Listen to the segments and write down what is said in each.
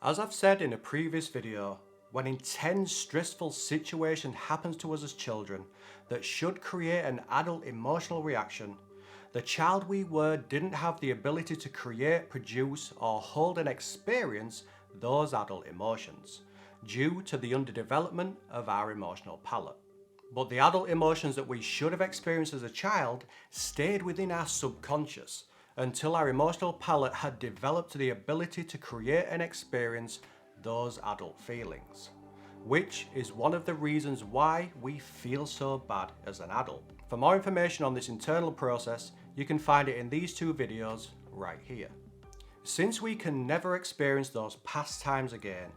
As I've said in a previous video, when intense stressful situation happens to us as children that should create an adult emotional reaction, the child we were didn't have the ability to create, produce or hold and experience those adult emotions due to the underdevelopment of our emotional palate. But the adult emotions that we should have experienced as a child stayed within our subconscious until our emotional palate had developed the ability to create and experience those adult feelings, which is one of the reasons why we feel so bad as an adult. For more information on this internal process, you can find it in these two videos right here. Since we can never experience those past times again,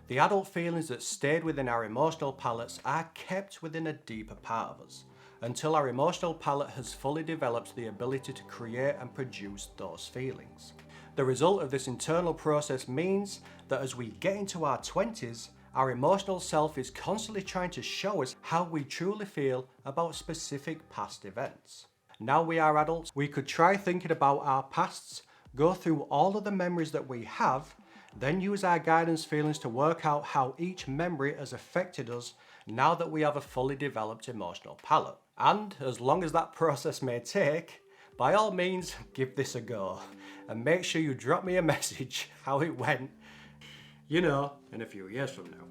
the adult feelings that stayed within our emotional palates are kept within a deeper part of us until our emotional palate has fully developed the ability to create and produce those feelings. The result of this internal process means that as we get into our 20s, our emotional self is constantly trying to show us how we truly feel about specific past events. Now we are adults, we could try thinking about our pasts, go through all of the memories that we have, then use our guidance feelings to work out how each memory has affected us now that we have a fully developed emotional palate. And as long as that process may take, by all means give this a go and make sure you drop me a message how it went, in a few years from now.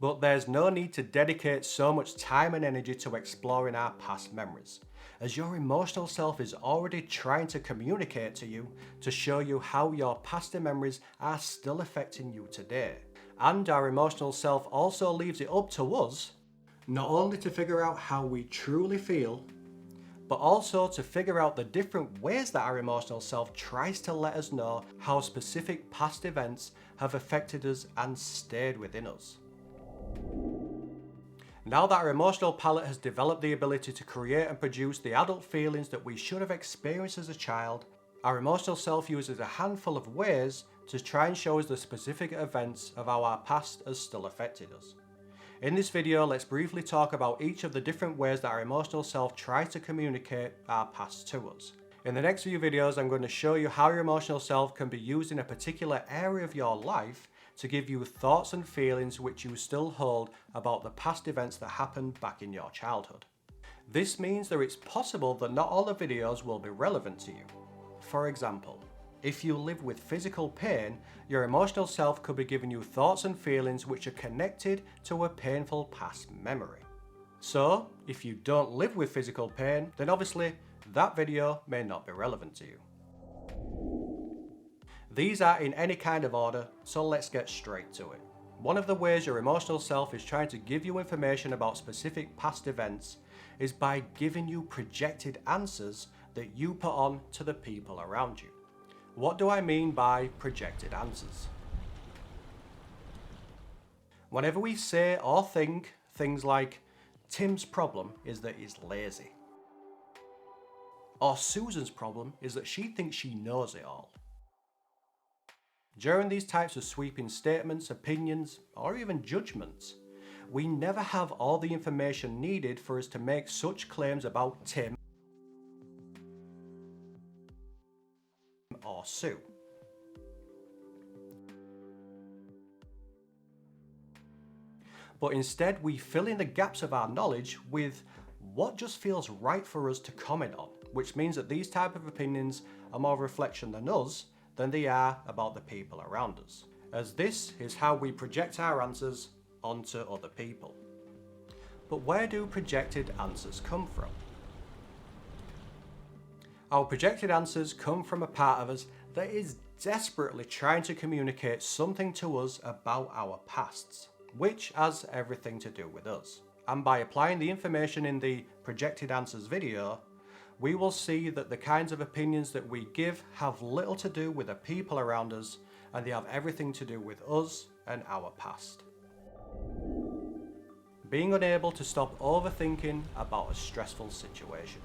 But there's no need to dedicate so much time and energy to exploring our past memories, as your emotional self is already trying to communicate to you to show you how your past memories are still affecting you today. And our emotional self also leaves it up to us not only to figure out how we truly feel, but also to figure out the different ways that our emotional self tries to let us know how specific past events have affected us and stayed within us. Now that our emotional palate has developed the ability to create and produce the adult feelings that we should have experienced as a child, our emotional self uses a handful of ways to try and show us the specific events of how our past has still affected us. In this video, let's briefly talk about each of the different ways that our emotional self tries to communicate our past to us. In the next few videos, I'm going to show you how your emotional self can be used in a particular area of your life to give you thoughts and feelings which you still hold about the past events that happened back in your childhood. This means that it's possible that not all the videos will be relevant to you. For example, if you live with physical pain, your emotional self could be giving you thoughts and feelings which are connected to a painful past memory. So, if you don't live with physical pain, then obviously that video may not be relevant to you. These are in any kind of order, so let's get straight to it. One of the ways your emotional self is trying to give you information about specific past events is by giving you projected answers that you put on to the people around you. What do I mean by projected answers? Whenever we say or think things like, Tim's problem is that he's lazy, or Susan's problem is that she thinks she knows it all. During these types of sweeping statements, opinions, or even judgments, we never have all the information needed for us to make such claims about Tim or Sue. But instead we fill in the gaps of our knowledge with what just feels right for us to comment on, which means that these type of opinions are more reflection than us than they are about the people around us, as this is how we project our answers onto other people. But where do projected answers come from? Our projected answers come from a part of us that is desperately trying to communicate something to us about our pasts, which has everything to do with us. And by applying the information in the projected answers video, we will see that the kinds of opinions that we give have little to do with the people around us, and they have everything to do with us and our past. Being unable to stop overthinking about a stressful situation.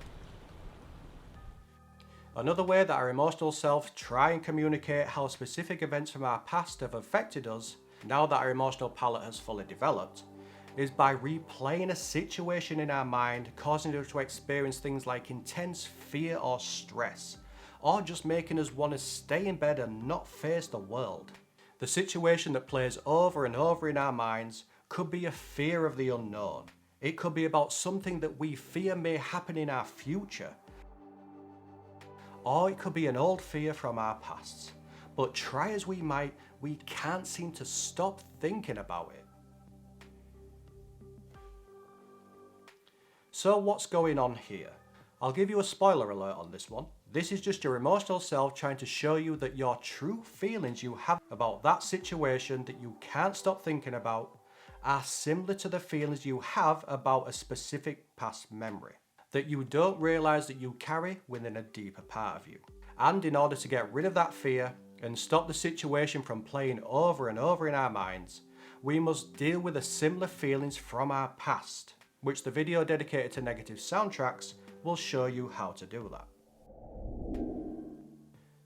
Another way that our emotional self try and communicate how specific events from our past have affected us, now that our emotional palate has fully developed, is by replaying a situation in our mind, causing us to experience things like intense fear or stress, or just making us want to stay in bed and not face the world. The situation that plays over and over in our minds could be a fear of the unknown. It could be about something that we fear may happen in our future. Or it could be an old fear from our past. But try as we might, we can't seem to stop thinking about it. So what's going on here? I'll give you a spoiler alert on this one. This is just your emotional self trying to show you that your true feelings you have about that situation that you can't stop thinking about are similar to the feelings you have about a specific past memory that you don't realize that you carry within a deeper part of you. And in order to get rid of that fear and stop the situation from playing over and over in our minds, we must deal with the similar feelings from our past, which the video dedicated to negative soundtracks will show you how to do that.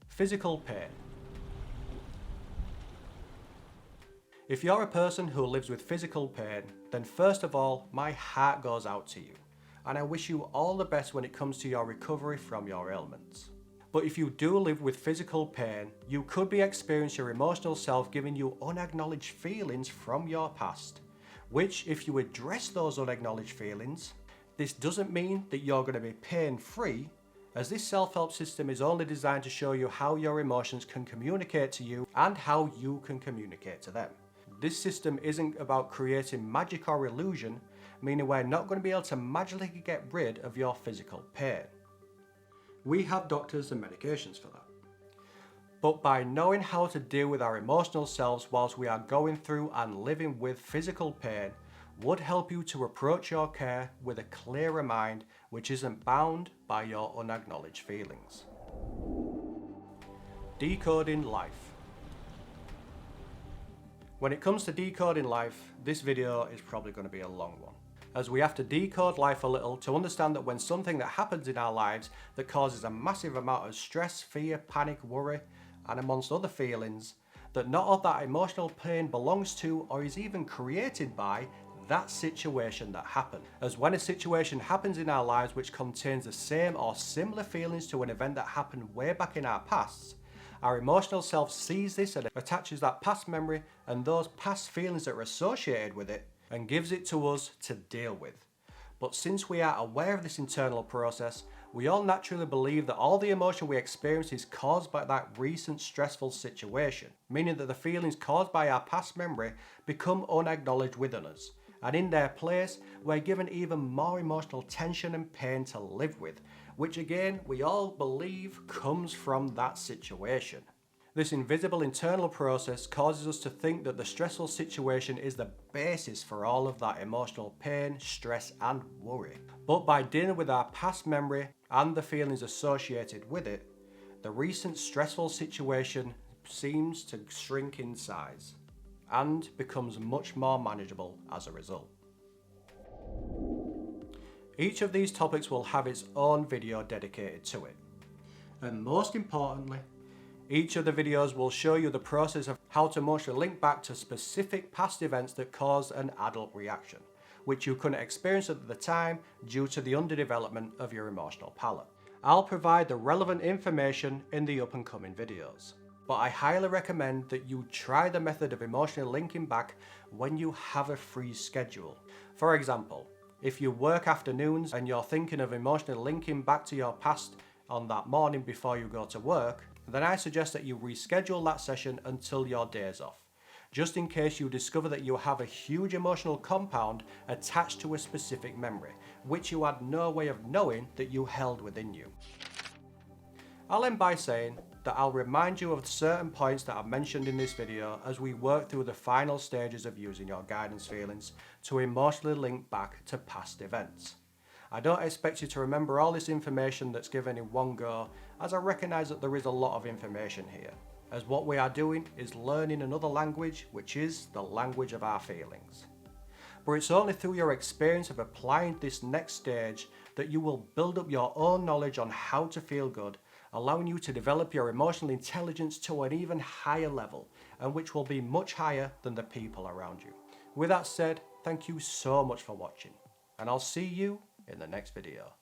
Physical pain. If you're a person who lives with physical pain, then first of all, my heart goes out to you, and I wish you all the best when it comes to your recovery from your ailments. But if you do live with physical pain, you could be experiencing your emotional self giving you unacknowledged feelings from your past, which if you address those unacknowledged feelings, this doesn't mean that you're going to be pain-free, as this self-help system is only designed to show you how your emotions can communicate to you and how you can communicate to them. This system isn't about creating magic or illusion, meaning we're not going to be able to magically get rid of your physical pain. We have doctors and medications for that. But by knowing how to deal with our emotional selves whilst we are going through and living with physical pain would help you to approach your care with a clearer mind which isn't bound by your unacknowledged feelings. Decoding Life. When it comes to decoding life, this video is probably going to be a long one, as we have to decode life a little to understand that when something that happens in our lives that causes a massive amount of stress, fear, panic, worry, and amongst other feelings, that not all that emotional pain belongs to or is even created by that situation that happened. As when a situation happens in our lives which contains the same or similar feelings to an event that happened way back in our pasts, our emotional self sees this and attaches that past memory and those past feelings that are associated with it and gives it to us to deal with. But since we are aware of this internal process, we all naturally believe that all the emotion we experience is caused by that recent stressful situation, meaning that the feelings caused by our past memory become unacknowledged within us. And in their place, we're given even more emotional tension and pain to live with, which again, we all believe comes from that situation. This invisible internal process causes us to think that the stressful situation is the basis for all of that emotional pain, stress, and worry. But by dealing with our past memory and the feelings associated with it, the recent stressful situation seems to shrink in size and becomes much more manageable as a result. Each of these topics will have its own video dedicated to it. And most importantly, each of the videos will show you the process of how to emotionally link back to specific past events that cause an adult reaction, which you couldn't experience at the time due to the underdevelopment of your emotional palate. I'll provide the relevant information in the up and coming videos, but I highly recommend that you try the method of emotionally linking back when you have a free schedule. For example, if you work afternoons and you're thinking of emotionally linking back to your past on that morning before you go to work, then I suggest that you reschedule that session until your day's off, just in case you discover that you have a huge emotional compound attached to a specific memory, which you had no way of knowing that you held within you. I'll end by saying that I'll remind you of certain points that I've mentioned in this video as we work through the final stages of using your guidance feelings to emotionally link back to past events. I don't expect you to remember all this information that's given in one go, as I recognise that there is a lot of information here, as what we are doing is learning another language, which is the language of our feelings. But it's only through your experience of applying this next stage that you will build up your own knowledge on how to feel good, allowing you to develop your emotional intelligence to an even higher level, and which will be much higher than the people around you. With that said, thank you so much for watching, and I'll see you in the next video.